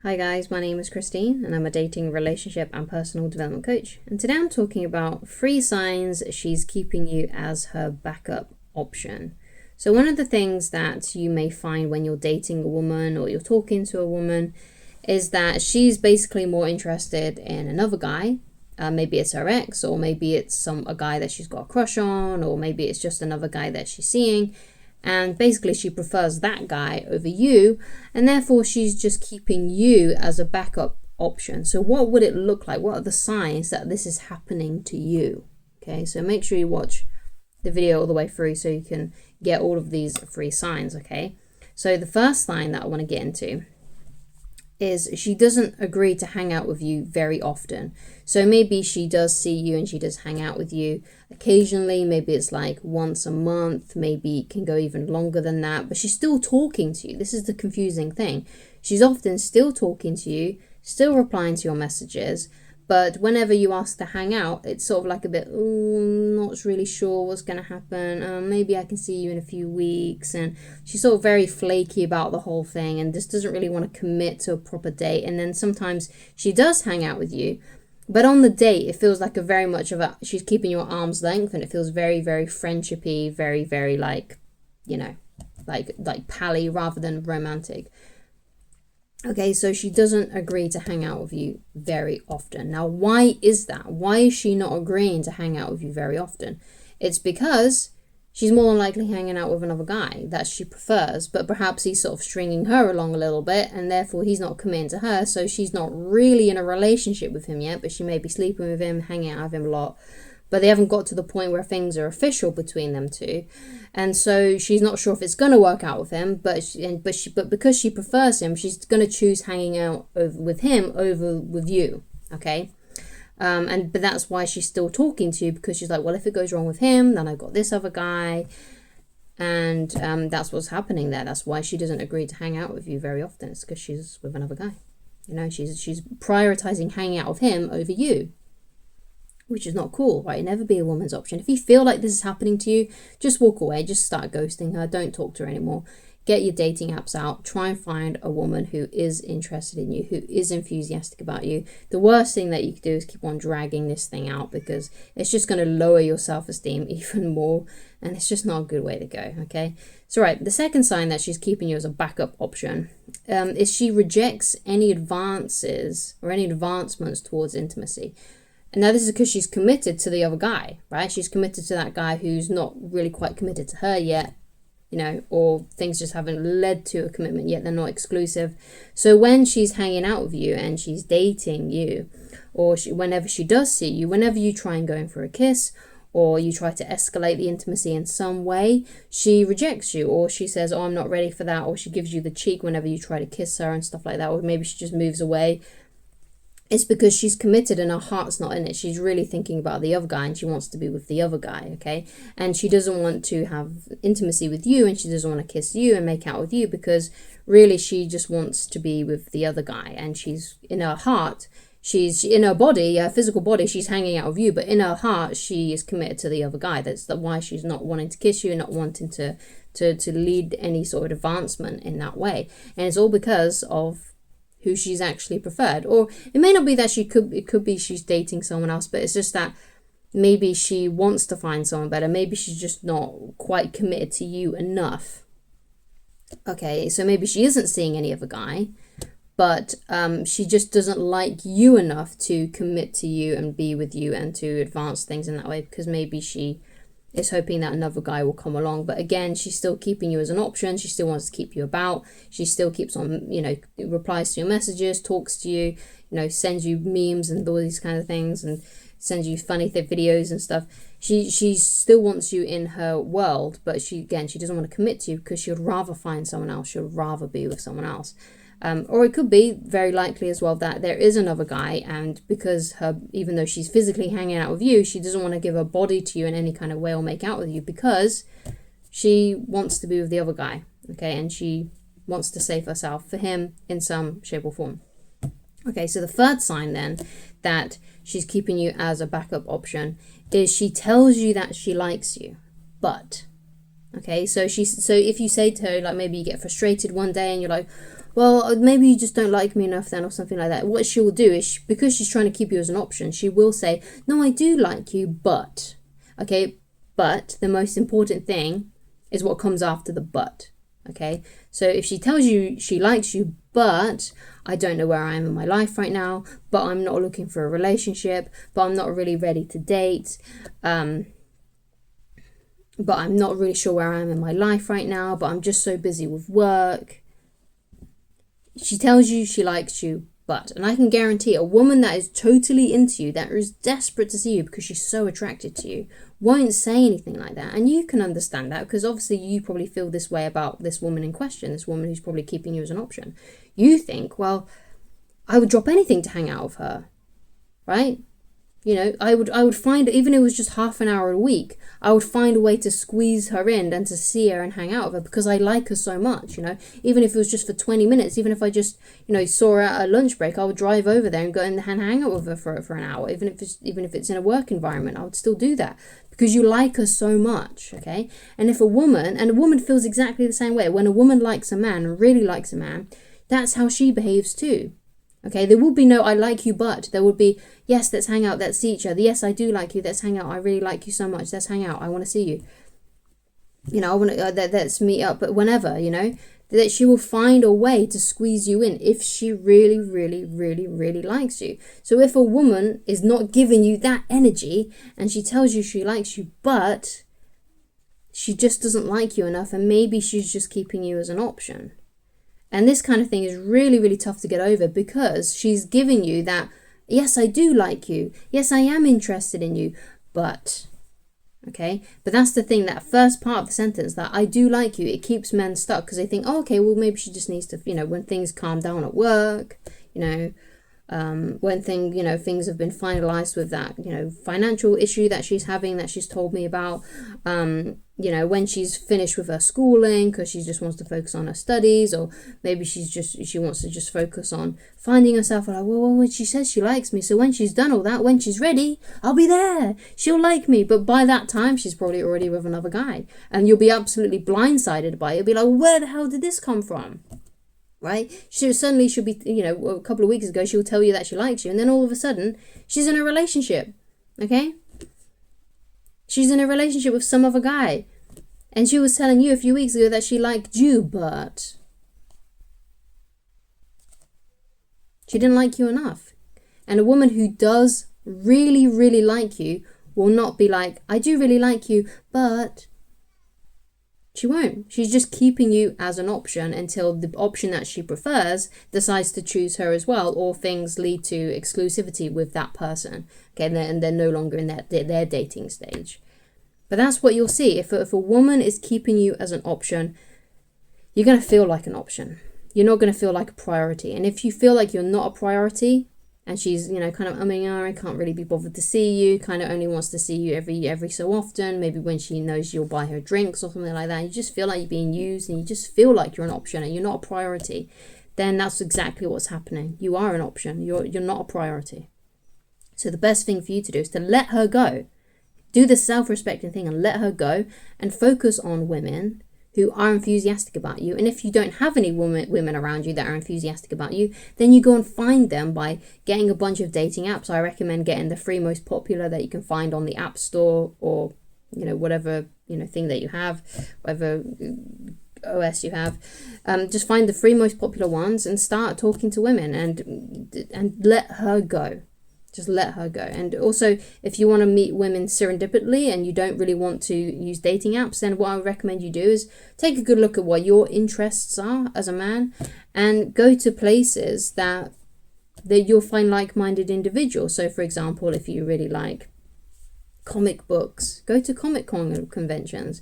Hi guys, my name is Christine and I'm a dating, relationship and personal development coach. And today I'm talking about 3 signs she's keeping you as her backup option. So one of the things that you may find when you're dating a woman or you're talking to a woman is that she's basically more interested in another guy. Maybe it's her ex, or maybe it's a guy that she's got a crush on, or maybe it's just another guy that she's seeing. And basically she prefers that guy over you, and therefore she's just keeping you as a backup option. So what would it look like? What are the signs that this is happening to you? Okay, so make sure you watch the video all the way through so you can get all of these 3 signs, okay? So the first sign that I want to get into is she doesn't agree to hang out with you very often. So maybe she does see you and she does hang out with you occasionally. Maybe it's like once a month, maybe it can go even longer than that, but she's still talking to you. This is the confusing thing. She's often still talking to you, still replying to your messages, but whenever you ask to hang out, it's sort of like a bit, not really sure what's going to happen. Maybe I can see you in a few weeks. And she's sort of very flaky about the whole thing and just doesn't really want to commit to a proper date. And then sometimes she does hang out with you, but on the date, it feels like she's keeping you at arm's length, and it feels very, very friendshipy, very, very like pally rather than romantic. Okay, so she doesn't agree to hang out with you very often. Now, why is that? Why is she not agreeing to hang out with you very often? It's because she's more than likely hanging out with another guy that she prefers, but perhaps he's sort of stringing her along a little bit, and therefore he's not committing to her, so she's not really in a relationship with him yet, but she may be sleeping with him, hanging out with him a lot, but they haven't got to the point where things are official between them two. And so she's not sure if it's going to work out with him, but because she prefers him, she's going to choose hanging out with him over with you, okay? But that's why she's still talking to you, because she's like, well, if it goes wrong with him, then I've got this other guy. And that's what's happening there. That's why she doesn't agree to hang out with you very often. It's because she's with another guy. You know, she's prioritizing hanging out with him over you, which is not cool, right? Never be a woman's option. If you feel like this is happening to you, just walk away. Just start ghosting her. Don't talk to her anymore. Get your dating apps out. Try and find a woman who is interested in you, who is enthusiastic about you. The worst thing that you could do is keep on dragging this thing out, because it's just going to lower your self-esteem even more, and it's just not a good way to go, okay? So, right, the second sign that she's keeping you as a backup option is she rejects any advances or any advancements towards intimacy. Now, this is because she's committed to the other guy, right? She's committed to that guy who's not really quite committed to her yet, you know, or things just haven't led to a commitment yet. They're not exclusive. So when she's hanging out with you and she's dating you, or whenever she does see you, whenever you try and go in for a kiss, or you try to escalate the intimacy in some way, she rejects you, or she says, oh, I'm not ready for that, or she gives you the cheek whenever you try to kiss her and stuff like that, or maybe she just moves away. It's because she's committed and her heart's not in it. She's really thinking about the other guy and she wants to be with the other guy, okay? And she doesn't want to have intimacy with you, and she doesn't want to kiss you and make out with you, because really she just wants to be with the other guy. And she's, in her heart, she's in her body, her physical body, she's hanging out with you, but in her heart, she is committed to the other guy. That's why she's not wanting to kiss you, not wanting to lead any sort of advancement in that way. And it's all because of who she's actually preferred. Or it may not be that it could be she's dating someone else, but it's just that maybe she wants to find someone better. Maybe she's just not quite committed to you enough. Okay, so maybe she isn't seeing any other guy, but she just doesn't like you enough to commit to you and be with you and to advance things in that way, because maybe she is hoping that another guy will come along. But again, she's still keeping you as an option. She still wants to keep you about. She still keeps on, you know, replies to your messages, talks to you, you know, sends you memes and all these kind of things, and sends you funny videos and stuff. She still wants you in her world, but she doesn't want to commit to you, because she would rather find someone else. She would rather be with someone else. Or it could be very likely as well that there is another guy, and because even though she's physically hanging out with you, she doesn't want to give her body to you in any kind of way or make out with you, because she wants to be with the other guy, okay? And she wants to save herself for him in some shape or form. Okay, so the third sign then that she's keeping you as a backup option is she tells you that she likes you, but, okay, so if you say to her, like, maybe you get frustrated one day and you're like, well, maybe you just don't like me enough then, or something like that. What she will do is, because she's trying to keep you as an option, she will say, no, I do like you, but, okay, but the most important thing is what comes after the but, okay? So if she tells you she likes you, but I don't know where I am in my life right now, but I'm not looking for a relationship, but I'm not really ready to date, but I'm not really sure where I am in my life right now, but I'm just so busy with work. She tells you she likes you, but, and I can guarantee a woman that is totally into you, that is desperate to see you because she's so attracted to you, won't say anything like that. And you can understand that because obviously you probably feel this way about this woman in question, this woman who's probably keeping you as an option. You think, well, I would drop anything to hang out with her, right? You know, I would find, even if it was just half an hour a week, I would find a way to squeeze her in and to see her and hang out with her because I like her so much, you know. Even if it was just for 20 minutes, even if I just, you know, saw her at a lunch break, I would drive over there and go and hang out with her for an hour. Even if it's in a work environment, I would still do that because you like her so much, okay? And if a woman feels exactly the same way. When a woman likes a man and really likes a man, that's how she behaves too. Okay, there will be no I like you, but there would be, yes, let's hang out, let's see each other. Yes, I do like you, let's hang out. I really like you so much, let's hang out. I want to see you. You know, I want to, let's meet up, but whenever, you know, that she will find a way to squeeze you in if she really, really, really, really likes you. So if a woman is not giving you that energy and she tells you she likes you, but she just doesn't like you enough and maybe she's just keeping you as an option. And this kind of thing is really, really tough to get over because she's giving you that, yes, I do like you. Yes, I am interested in you. But, okay? But that's the thing, that first part of the sentence, that I do like you, it keeps men stuck because they think, oh, okay, well, maybe she just needs to, you know, when things calm down at work, you know, when things have been finalized with that, you know, financial issue that she's having that she's told me about, you know, when she's finished with her schooling because she just wants to focus on her studies, or maybe she wants to just focus on finding herself. Like, well, she says she likes me, so when she's done all that, when she's ready, I'll be there, she'll like me. But by that time she's probably already with another guy and you'll be absolutely blindsided by it. You'll be like, where the hell did this come from? Right? She'll be, you know, a couple of weeks ago, she'll tell you that she likes you, and then all of a sudden, she's in a relationship, okay? She's in a relationship with some other guy, and she was telling you a few weeks ago that she liked you, but she didn't like you enough. And a woman who does really, really like you will not be like, I do really like you, but... She won't. She's just keeping you as an option until the option that she prefers decides to choose her as well, or things lead to exclusivity with that person. Okay, and they're no longer in their dating stage. But that's what you'll see. If a woman is keeping you as an option, you're going to feel like an option. You're not going to feel like a priority. And if you feel like you're not a priority, and she's, you know, kind of I can't really be bothered to see you, kind of only wants to see you every so often, maybe when she knows you'll buy her drinks or something like that, and you just feel like you're being used and you just feel like you're an option and you're not a priority, then that's exactly what's happening. You are an option. You're not a priority. So the best thing for you to do is to let her go. Do the self-respecting thing and let her go and focus on women who are enthusiastic about you. And if you don't have any women around you that are enthusiastic about you, then you go and find them by getting a bunch of dating apps. I recommend getting the 3 most popular that you can find on the App Store, or, you know, whatever, you know, thing that you have, whatever OS you have. Just find the 3 most popular ones and start talking to women and let her go. Just let her go. And also, if you want to meet women serendipitously and you don't really want to use dating apps, then what I would recommend you do is take a good look at what your interests are as a man and go to places that you'll find like-minded individuals. So, for example, if you really like comic books, go to comic con conventions.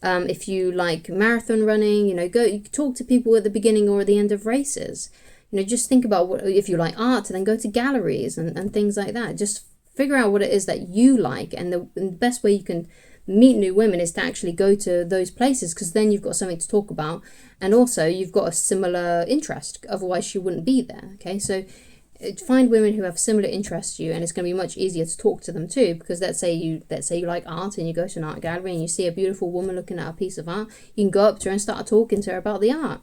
If you like marathon running, you know, you talk to people at the beginning or at the end of races. You know, just think about what, if you like art, then go to galleries and things like that. Just figure out what it is that you like. And the best way you can meet new women is to actually go to those places, because then you've got something to talk about. And also you've got a similar interest. Otherwise she wouldn't be there. Okay, so find women who have similar interests to you, and it's going to be much easier to talk to them too, because let's say you like art and you go to an art gallery and you see a beautiful woman looking at a piece of art. You can go up to her and start talking to her about the art.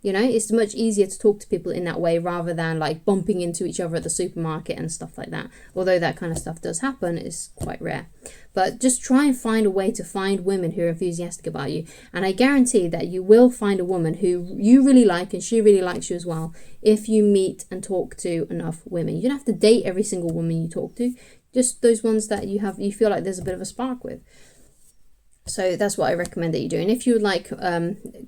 You know, it's much easier to talk to people in that way rather than like bumping into each other at the supermarket and stuff like that. Although that kind of stuff does happen, it's quite rare. But just try and find a way to find women who are enthusiastic about you. And I guarantee that you will find a woman who you really like and she really likes you as well if you meet and talk to enough women. You don't have to date every single woman you talk to, just those ones that you feel like there's a bit of a spark with. So that's what I recommend that you do. And if you would like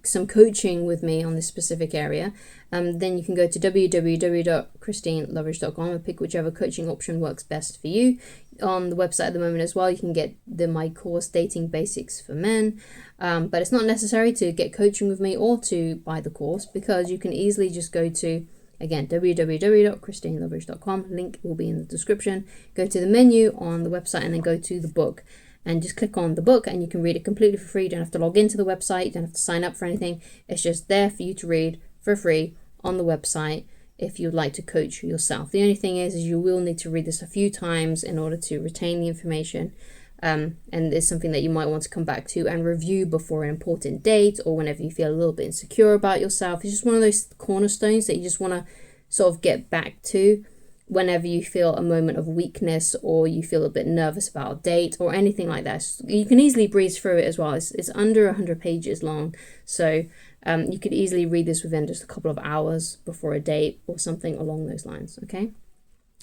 some coaching with me on this specific area, then you can go to www.christineloveridge.com and pick whichever coaching option works best for you. On the website at the moment as well, you can get my course, Dating Basics for Men. But it's not necessary to get coaching with me or to buy the course, because you can easily just go to, again, www.christineloveridge.com. Link will be in the description. Go to the menu on the website and then go to the book. And just click on the book and you can read it completely for free. You don't have to log into the website. You don't have to sign up for anything. It's just there for you to read for free on the website if you'd like to coach yourself. The only thing is you will need to read this a few times in order to retain the information. And it's something that you might want to come back to and review before an important date or whenever you feel a little bit insecure about yourself. It's just one of those cornerstones that you just want to sort of get back to whenever you feel a moment of weakness or you feel a bit nervous about a date or anything like that. You can easily breeze through it as well. It's under 100 pages long, so you could easily read this within just a couple of hours before a date or something along those lines, okay?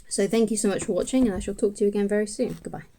So thank you so much for watching, and I shall talk to you again very soon. Goodbye.